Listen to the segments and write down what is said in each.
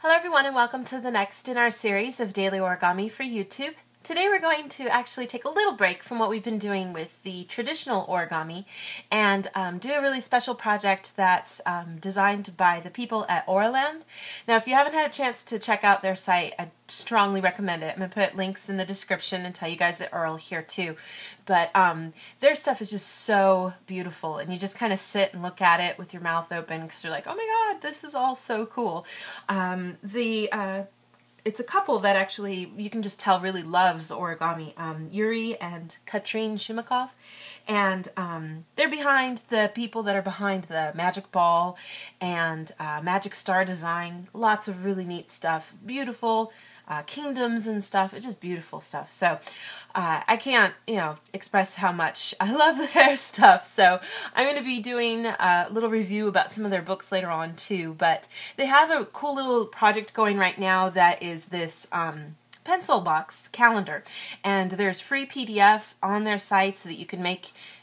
Hello everyone and welcome to the next in our series of daily origami for YouTube. Today we're going to actually take a little break from what we've been doing with the traditional origami and do a really special project that's designed by the people at Oriland. Now if you haven't had a chance to check out their site, I strongly recommend it. I'm going to put links in the description and tell you guys the URL here too. But their stuff is just so beautiful and you just kind of sit and look at it with your mouth open because you're like, oh my god, this is all so cool. It's a couple that actually you can just tell really loves origami, Yuri and Shumakov, and they're behind the people that are behind the Magic Ball and Magic Star design. Lots of really neat stuff, beautiful kingdoms and stuff. It's just beautiful stuff. So I can't, express how much I love their stuff. So I'm going to be doing a little review about some of their books later on too. But they have a cool little project going right now that is this pencil box calendar, and there's free PDFs on their site so that you can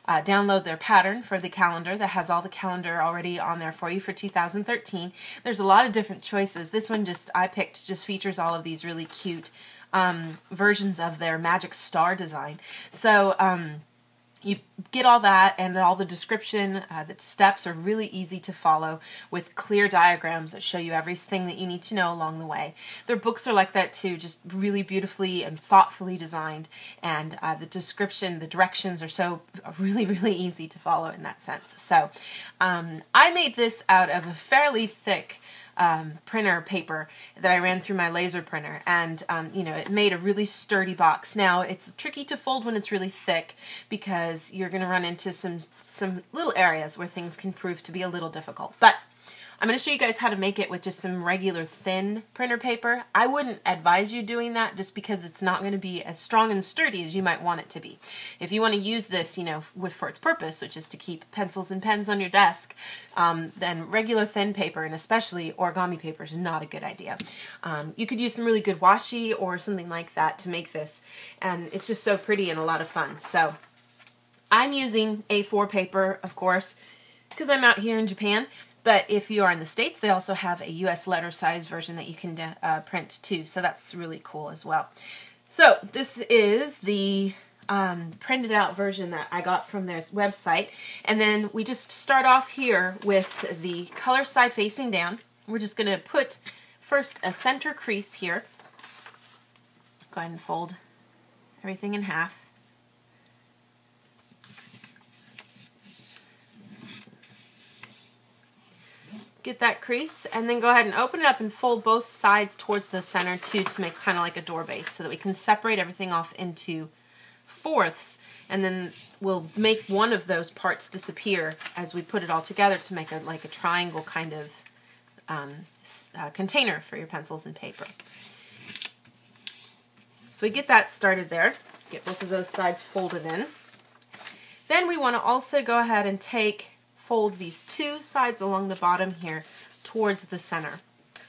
download their pattern for the calendar that has all the calendar already on there for you for 2013. There's a lot of different choices. This one I picked just features all of these really cute versions of their Magic Star design. So you get all that, and all the description, the steps are really easy to follow with clear diagrams that show you everything that you need to know along the way. Their books are like that too, just really beautifully and thoughtfully designed, and the description, the directions are so really, really easy to follow in that sense. So I made this out of a fairly thick printer paper that I ran through my laser printer, and it made a really sturdy box. Now it's tricky to fold when it's really thick because you're going to run into some little areas where things can prove to be a little difficult, but I'm going to show you guys how to make it with just some regular thin printer paper. I wouldn't advise you doing that just because it's not going to be as strong and sturdy as you might want it to be. If you want to use this, for its purpose, which is to keep pencils and pens on your desk, then regular thin paper, and especially origami paper, is not a good idea. You could use some really good washi or something like that to make this, and it's just so pretty and a lot of fun. So I'm using A4 paper, of course, because I'm out here in Japan. But if you are in the States, they also have a US letter size version that you can print too, so that's really cool as well. So this is the printed out version that I got from their website, and then we just start off here with the color side facing down. We're just going to put first a center crease here. Go ahead and fold everything in half. Get that crease, and then go ahead and open it up and fold both sides towards the center too to make kind of like a door base so that we can separate everything off into fourths, and then we'll make one of those parts disappear as we put it all together to make like a triangle kind of container for your pencils and paper. So we get that started there. Get both of those sides folded in. Then we want to also go ahead and fold these two sides along the bottom here towards the center.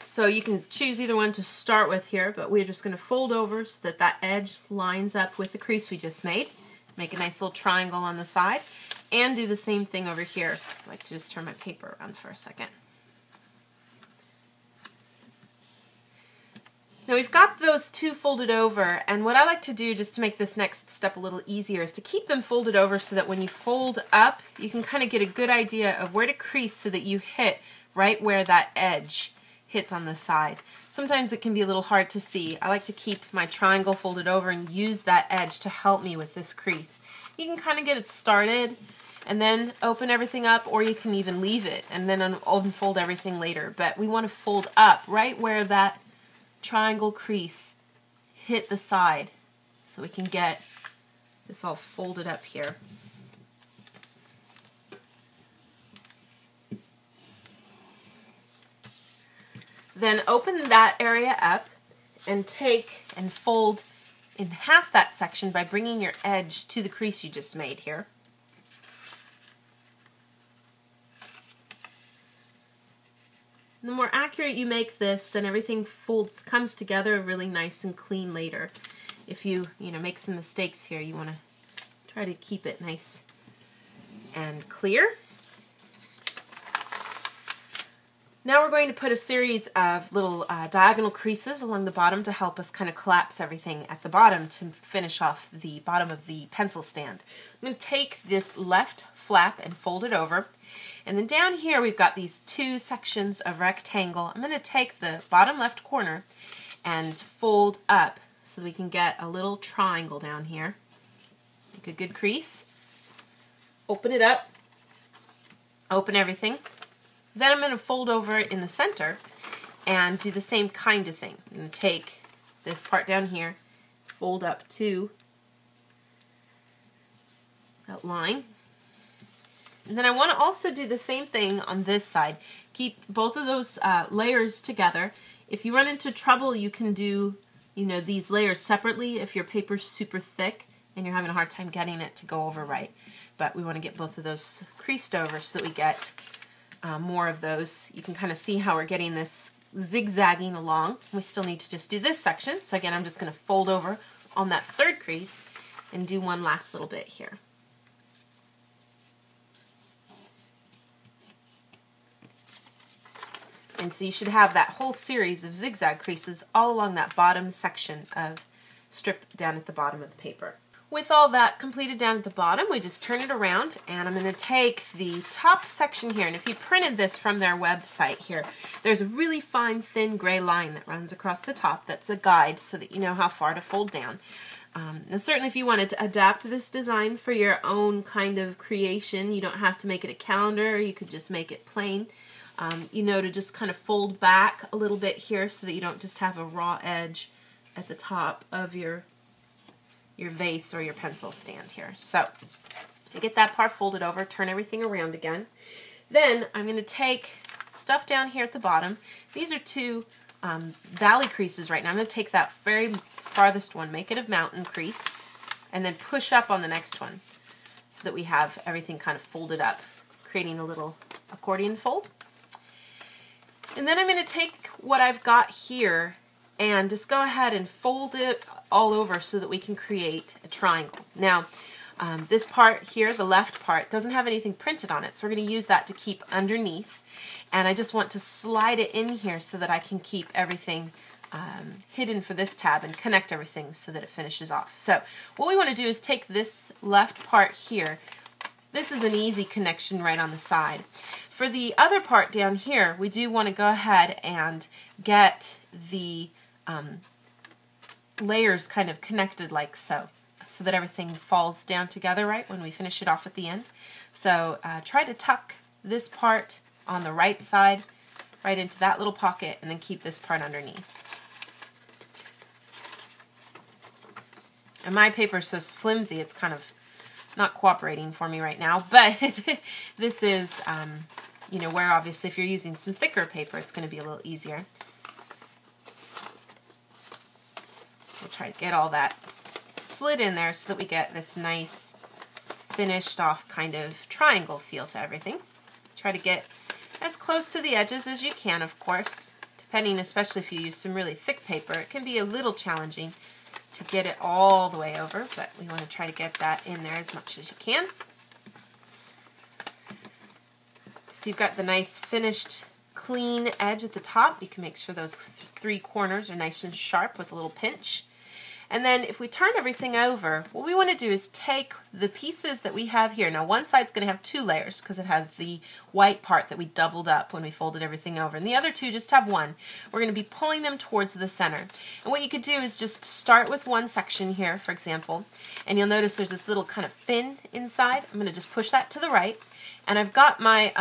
So you can choose either one to start with here, but we're just going to fold over so that that edge lines up with the crease we just made. Make a nice little triangle on the side, and do the same thing over here. I'd like to just turn my paper around for a second. Now we've got those two folded over, and what I like to do just to make this next step a little easier is to keep them folded over so that when you fold up, you can kind of get a good idea of where to crease so that you hit right where that edge hits on the side. Sometimes it can be a little hard to see. I like to keep my triangle folded over and use that edge to help me with this crease. You can kind of get it started and then open everything up, or you can even leave it and then unfold everything later. But we want to fold up right where that triangle crease hit the side so we can get this all folded up here. Then open that area up and take and fold in half that section by bringing your edge to the crease you just made here. The more accurate you make this, then everything comes together really nice and clean later. If you make some mistakes here, you want to try to keep it nice and clear. Now we're going to put a series of little diagonal creases along the bottom to help us kind of collapse everything at the bottom to finish off the bottom of the pencil stand. I'm going to take this left flap and fold it over. And then down here we've got these two sections of rectangle. I'm going to take the bottom left corner and fold up so we can get a little triangle down here. Make a good crease. Open it up. Open everything. Then I'm going to fold over in the center and do the same kind of thing. I'm going to take this part down here, fold up to that line. And then I want to also do the same thing on this side. Keep both of those layers together. If you run into trouble, you can do, these layers separately if your paper's super thick and you're having a hard time getting it to go over right. But we want to get both of those creased over so that we get more of those. You can kind of see how we're getting this zigzagging along. We still need to just do this section. So again, I'm just going to fold over on that third crease and do one last little bit here. And so you should have that whole series of zigzag creases all along that bottom section of strip down at the bottom of the paper. With all that completed down at the bottom, we just turn it around, and I'm going to take the top section here, and if you printed this from their website here, there's a really fine thin gray line that runs across the top that's a guide so that you know how far to fold down. Now certainly if you wanted to adapt this design for your own kind of creation, you don't have to make it a calendar, you could just make it plain. To just kind of fold back a little bit here so that you don't just have a raw edge at the top of your vase or your pencil stand here. So I get that part folded over, turn everything around again. Then I'm going to take stuff down here at the bottom. These are two valley creases right now. I'm going to take that very farthest one, make it a mountain crease, and then push up on the next one so that we have everything kind of folded up, creating a little accordion fold. And then I'm going to take what I've got here and just go ahead and fold it all over so that we can create a triangle. Now, this part here, the left part, doesn't have anything printed on it, so we're going to use that to keep underneath. And I just want to slide it in here so that I can keep everything hidden for this tab and connect everything so that it finishes off. So what we want to do is take this left part here. This is an easy connection right on the side. For the other part down here, we do want to go ahead and get the layers kind of connected like so that everything falls down together right when we finish it off at the end. So try to tuck this part on the right side right into that little pocket and then keep this part underneath. And my paper is so flimsy it's kind of not cooperating for me right now, but this is where obviously if you're using some thicker paper it's going to be a little easier. So we'll try to get all that slid in there so that we get this nice finished off kind of triangle feel to everything. Try to get as close to the edges as you can, of course. Depending, especially if you use some really thick paper, it can be a little challenging to get it all the way over, but we want to try to get that in there as much as you can. So you've got the nice finished clean edge at the top. You can make sure those three corners are nice and sharp with a little pinch. And then if we turn everything over, what we want to do is take the pieces that we have here. Now one side's going to have two layers because it has the white part that we doubled up when we folded everything over. And the other two just have one. We're going to be pulling them towards the center. And what you could do is just start with one section here, for example. And you'll notice there's this little kind of fin inside. I'm going to just push that to the right. And I've got my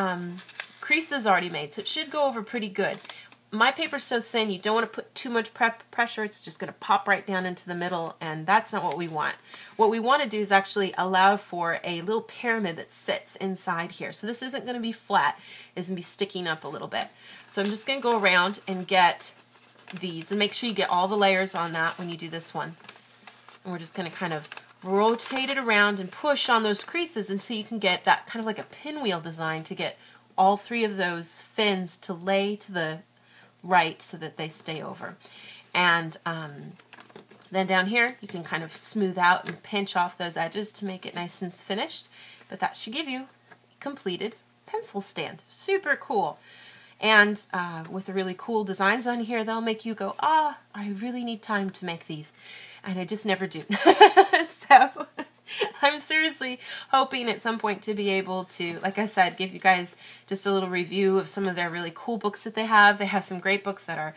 creases already made, so it should go over pretty good. My paper's so thin, you don't want to put too much pressure. It's just going to pop right down into the middle, and that's not what we want. What we want to do is actually allow for a little pyramid that sits inside here. So this isn't going to be flat. It's going to be sticking up a little bit. So I'm just going to go around and get these, and make sure you get all the layers on that when you do this one. And we're just going to kind of rotate it around and push on those creases until you can get that kind of like a pinwheel design to get all three of those fins to lay to the right so that they stay over. And then down here you can kind of smooth out and pinch off those edges to make it nice and finished. But that should give you a completed pencil stand. Super cool. And with the really cool designs on here, they'll make you go, ah, I really need time to make these. And I just never do. So I'm seriously hoping at some point to be able to, like I said, give you guys just a little review of some of their really cool books that they have. They have some great books that are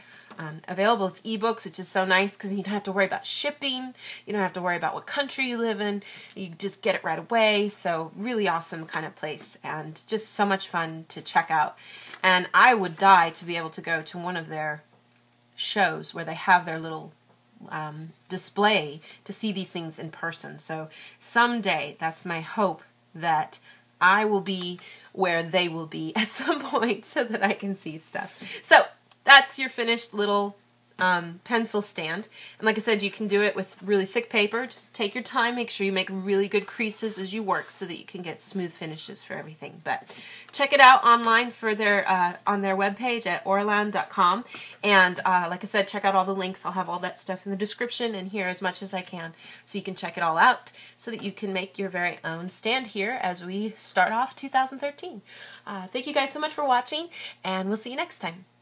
available as ebooks, which is so nice because you don't have to worry about shipping. You don't have to worry about what country you live in. You just get it right away. So really awesome kind of place and just so much fun to check out. And I would die to be able to go to one of their shows where they have their little display to see these things in person. So someday, that's my hope, that I will be where they will be at some point so that I can see stuff. So that's your finished little pencil stand. And like I said, you can do it with really thick paper. Just take your time. Make sure you make really good creases as you work so that you can get smooth finishes for everything. But check it out online for their on their webpage at Oriland.com. And like I said, check out all the links. I'll have all that stuff in the description and here as much as I can so you can check it all out so that you can make your very own stand here as we start off 2013. Thank you guys so much for watching, and we'll see you next time.